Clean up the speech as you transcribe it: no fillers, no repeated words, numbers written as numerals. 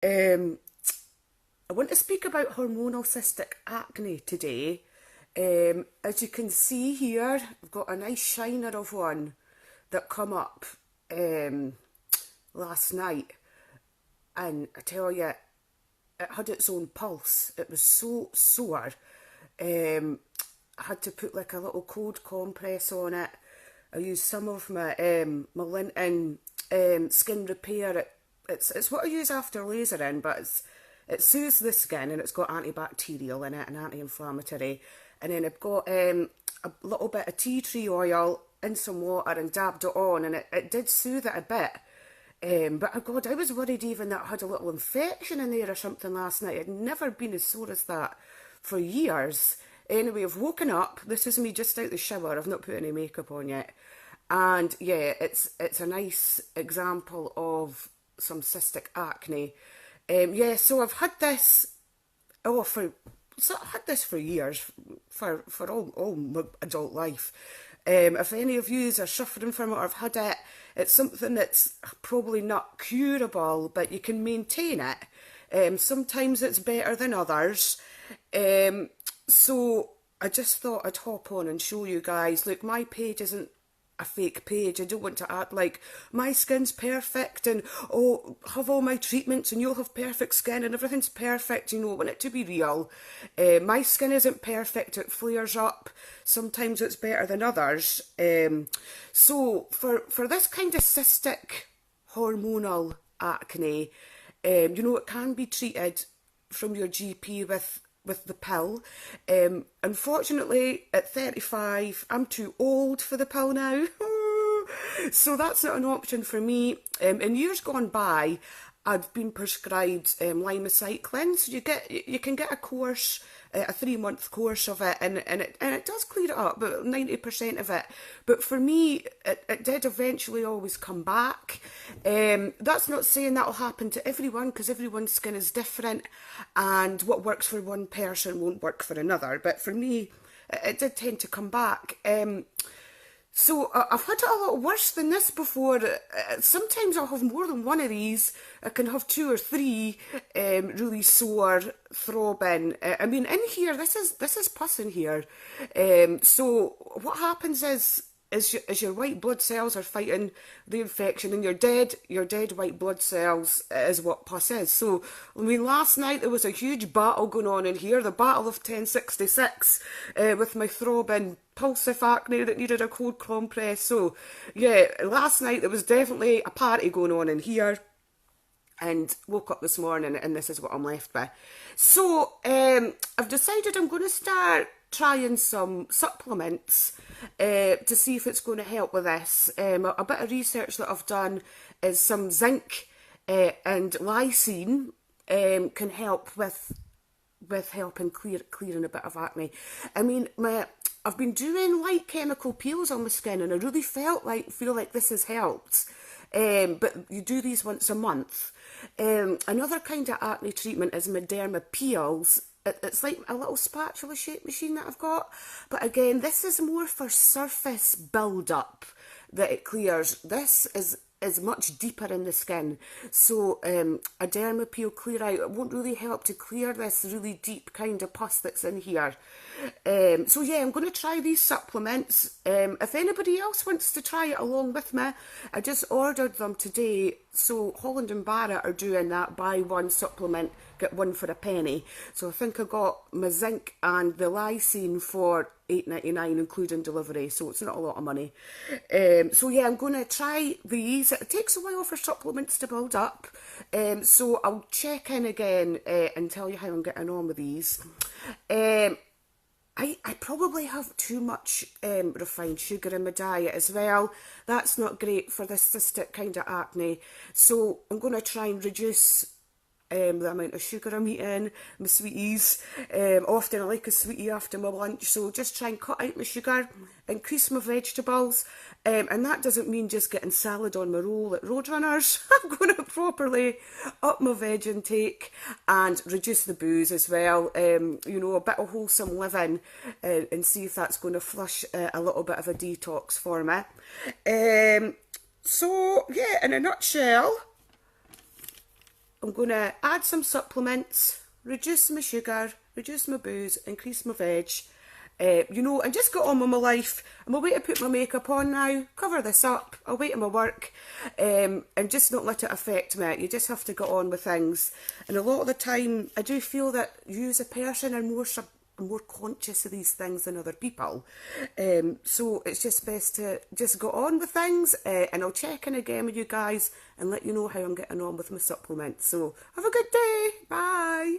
Um, I want to speak about hormonal cystic acne today. As you can see here, I've got a nice shiner of one that come up um, last night, and I tell you, it had its own pulse. It was so sore. Um, I had to put like a little cold compress on it. I used some of my Linton skin repair. It's what I use after lasering, but it soothes the skin and it's got antibacterial in it and anti-inflammatory. And then I've got a little bit of tea tree oil in some water and dabbed it on, and it did soothe it a bit. But oh God, I was worried even that I had a little infection in there or something last night. I'd never been as sore as that for years. Anyway, I've woken up. This is me just out the shower. I've not put any makeup on yet. And yeah, it's a nice example of some cystic acne. Yeah, so I've had this for so I had this for years, for all my adult life. If any of you are suffering from it or have had it, it's something that's probably not curable, but you can maintain it. Sometimes it's better than others. So I just thought I'd hop on and show you guys. Look, my page isn't a fake page. I don't want to act like my skin's perfect and oh, have all my treatments and you'll have perfect skin and everything's perfect. You know, I want it to be real. My skin isn't perfect. It flares up. Sometimes it's better than others. So for this kind of cystic hormonal acne, it can be treated from your GP with the pill. Unfortunately, at 35, I'm too old for the pill now. So that's not an option for me. In years gone by, I've been prescribed limacycline. So you can get a course, a 3-month course of it, and it does clear it up, about 90% of it. But for me, it did eventually always come back. That's not saying that'll happen to everyone, because everyone's skin is different, and what works for one person won't work for another. But for me, it did tend to come back. So I've had it a lot worse than this before. Sometimes I'll have more than one of these. I can have 2 or 3 really sore, throbbing. I mean, in here, this is pus in here. So what happens is your white blood cells are fighting the infection, and your dead white blood cells is what pus is. So, I mean, last night there was a huge battle going on in here, the Battle of 1066, with my throbbing pulsive acne that needed a cold compress. So, yeah, last night there was definitely a party going on in here. And woke up this morning and this is what I'm left with. So I've decided I'm going to start trying some supplements to see if it's going to help with this. A bit of research that I've done is some zinc and lysine can help with helping clearing a bit of acne. I mean, I've been doing light chemical peels on my skin, and I really feel like this has helped. But you do these once a month. Another kind of acne treatment is Mederma peels. It's like a little spatula shaped machine that I've got. But again, this is more for surface build up that it clears. This is much deeper in the skin. So a derma peel clear out, it won't really help to clear this really deep kind of pus that's in here. So yeah, I'm going to try these supplements. If anybody else wants to try it along with me, I just ordered them today. So Holland and Barrett are doing that, buy one supplement, get one for a penny. So I think I got my zinc and the lysine for £8.99 including delivery, so it's not a lot of money. So yeah, I'm going to try these. It takes a while for supplements to build up, so I'll check in again and tell you how I'm getting on with these. I probably have too much refined sugar in my diet as well. That's not great for this cystic kind of acne. So I'm going to try and reduce the amount of sugar I'm eating, my sweeties. Often I like a sweetie after my lunch, so just try and cut out my sugar, increase my vegetables, and that doesn't mean just getting salad on my roll at Roadrunners. I'm going to properly up my veg intake and reduce the booze as well. A bit of wholesome living, and see if that's going to flush a little bit of a detox for me. So yeah, in a nutshell, I'm going to add some supplements, reduce my sugar, reduce my booze, increase my veg, you know, and just get on with my life. I'm away to put my makeup on now, cover this up, away to my work, and just not let it affect me. You just have to get on with things. And a lot of the time, I do feel that you as a person are more conscious of these things than other people. So it's just best to just go on with things, and I'll check in again with you guys and let you know how I'm getting on with my supplements. So have a good day. Bye.